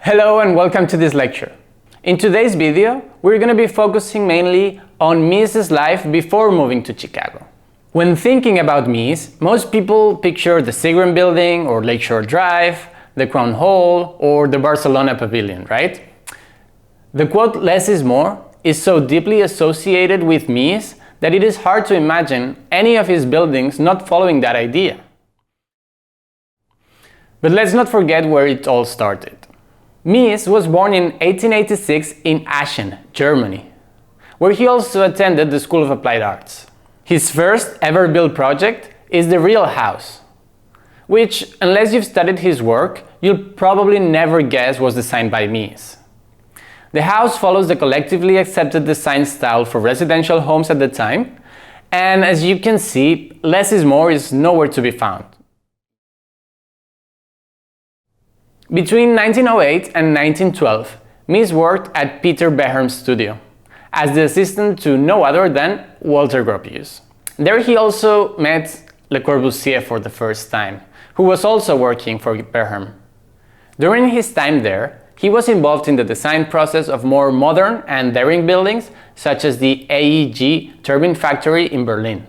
Hello and welcome to this lecture. In today's video, we're going to be focusing mainly on Mies's life before moving to Chicago. When thinking about Mies, most people picture the Seagram Building or Lakeshore Drive, the Crown Hall or the Barcelona Pavilion, right? The quote "less is more" is so deeply associated with Mies that it is hard to imagine any of his buildings not following that idea. But let's not forget where it all started. Mies was born in 1886 in Aachen, Germany, where he also attended the School of Applied Arts. His first ever built project is the real house, which, unless you've studied his work, you'll probably never guess was designed by Mies. The house follows the collectively accepted design style for residential homes at the time, and as you can see, less is more is nowhere to be found. Between 1908 and 1912, Mies worked at Peter Behrm's studio as the assistant to no other than Walter Gropius. There he also met Le Corbusier for the first time, who was also working for Behrm. During his time there, he was involved in the design process of more modern and daring buildings, such as the AEG turbine factory in Berlin.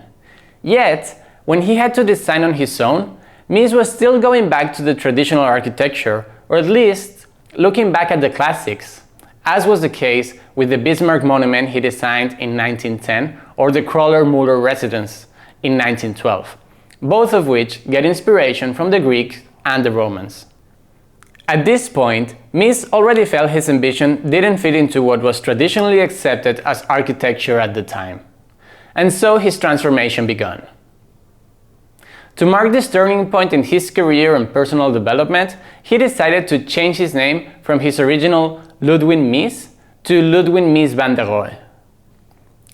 Yet, when he had to design on his own, Mies was still going back to the traditional architecture, or at least looking back at the classics, as was the case with the Bismarck monument he designed in 1910 or the Kroller-Müller residence in 1912, both of which get inspiration from the Greeks and the Romans. At this point, Mies already felt his ambition didn't fit into what was traditionally accepted as architecture at the time, and so his transformation began. To mark this turning point in his career and personal development, he decided to change his name from his original Ludwig Mies to Ludwig Mies van der Rohe.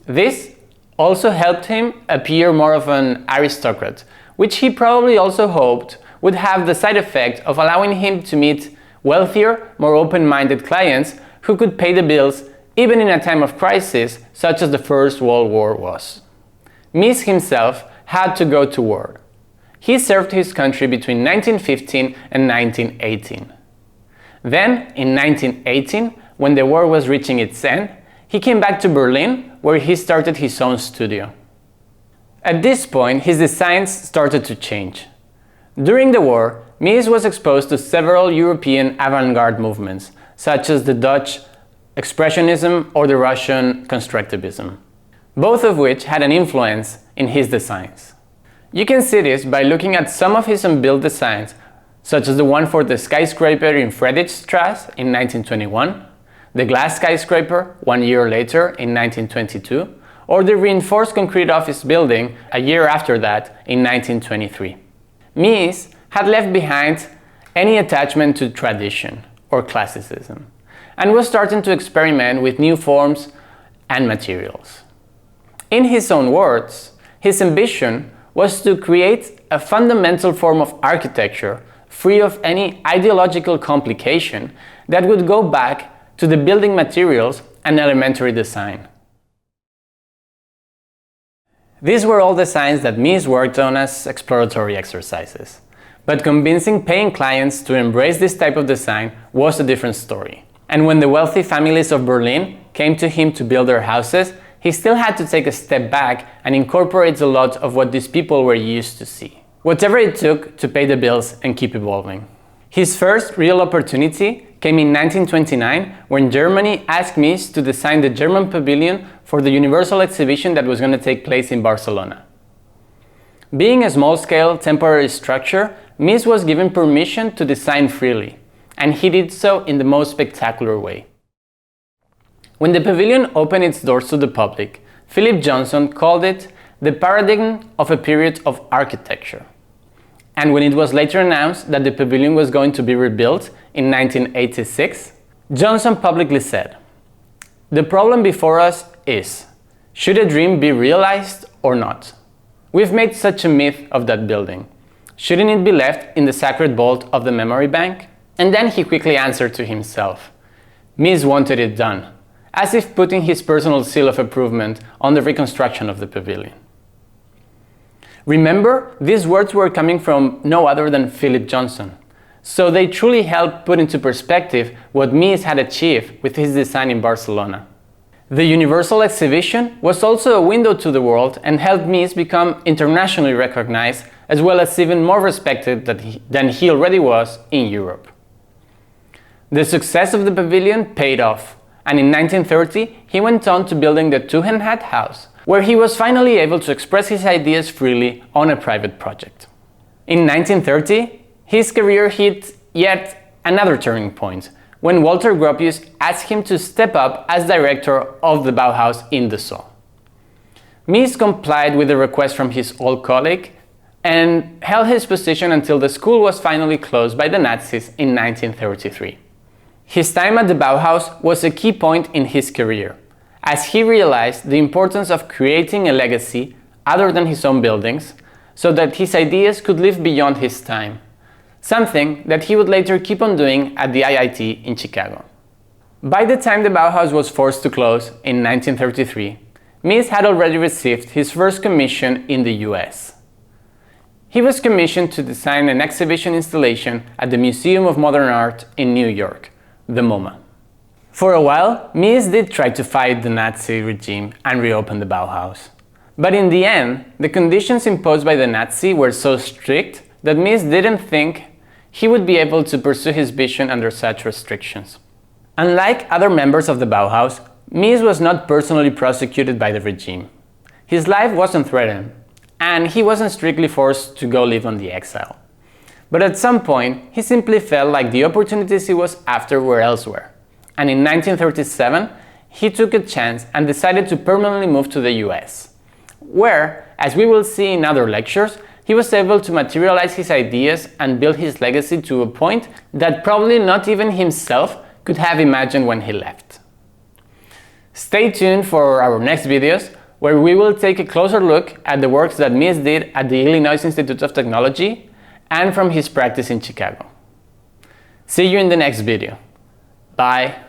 This also helped him appear more of an aristocrat, which he probably also hoped would have the side effect of allowing him to meet wealthier, more open-minded clients who could pay the bills even in a time of crisis such as the First World War was. Mies himself had to go to war. He served his country between 1915 and 1918. Then, in 1918, when the war was reaching its end, he came back to Berlin, where he started his own studio. At this point, his designs started to change. During the war, Mies was exposed to several European avant-garde movements, such as the Dutch Expressionism or the Russian Constructivism, both of which had an influence in his designs. You can see this by looking at some of his unbuilt designs, such as the one for the skyscraper in Friedrichstrasse in 1921, the glass skyscraper 1 year later in 1922, or the reinforced concrete office building a year after that in 1923. Mies had left behind any attachment to tradition or classicism, and was starting to experiment with new forms and materials. In his own words, his ambition was to create a fundamental form of architecture free of any ideological complication that would go back to the building materials and elementary design. These were all designs that Mies worked on as exploratory exercises, but convincing paying clients to embrace this type of design was a different story. And when the wealthy families of Berlin came to him to build their houses, he still had to take a step back and incorporate a lot of what these people were used to see. Whatever it took to pay the bills and keep evolving. His first real opportunity came in 1929 when Germany asked Mies to design the German pavilion for the Universal Exhibition that was going to take place in Barcelona. Being a small-scale temporary structure, Mies was given permission to design freely, and he did so in the most spectacular way. When the pavilion opened its doors to the public, Philip Johnson called it the paradigm of a period of architecture. And when it was later announced that the pavilion was going to be rebuilt in 1986, Johnson publicly said, "The problem before us is, should a dream be realized or not? We've made such a myth of that building. Shouldn't it be left in the sacred vault of the memory bank?" And then he quickly answered to himself, Mies wanted it done, as if putting his personal seal of approval on the reconstruction of the pavilion. Remember, these words were coming from no other than Philip Johnson, so they truly helped put into perspective what Mies had achieved with his design in Barcelona. The Universal Exhibition was also a window to the world and helped Mies become internationally recognized, as well as even more respected than he already was in Europe. The success of the pavilion paid off, and in 1930 he went on to building the Tugendhat House, where he was finally able to express his ideas freely on a private project. In 1930, his career hit yet another turning point, when Walter Gropius asked him to step up as director of the Bauhaus in Dessau. Mies complied with the request from his old colleague and held his position until the school was finally closed by the Nazis in 1933. His time at the Bauhaus was a key point in his career, as he realized the importance of creating a legacy other than his own buildings, so that his ideas could live beyond his time, something that he would later keep on doing at the IIT in Chicago. By the time the Bauhaus was forced to close in 1933, Mies had already received his first commission in the US. He was commissioned to design an exhibition installation at the Museum of Modern Art in New York, the MoMA. For a while, Mies did try to fight the Nazi regime and reopen the Bauhaus. But in the end, the conditions imposed by the Nazi were so strict that Mies didn't think he would be able to pursue his vision under such restrictions. Unlike other members of the Bauhaus, Mies was not personally prosecuted by the regime. His life wasn't threatened, and he wasn't strictly forced to go live on the exile. But at some point, he simply felt like the opportunities he was after were elsewhere. And in 1937, he took a chance and decided to permanently move to the US, where, as we will see in other lectures, he was able to materialize his ideas and build his legacy to a point that probably not even himself could have imagined when he left. Stay tuned for our next videos, where we will take a closer look at the works that Mies did at the Illinois Institute of Technology and from his practice in Chicago. See you in the next video. Bye.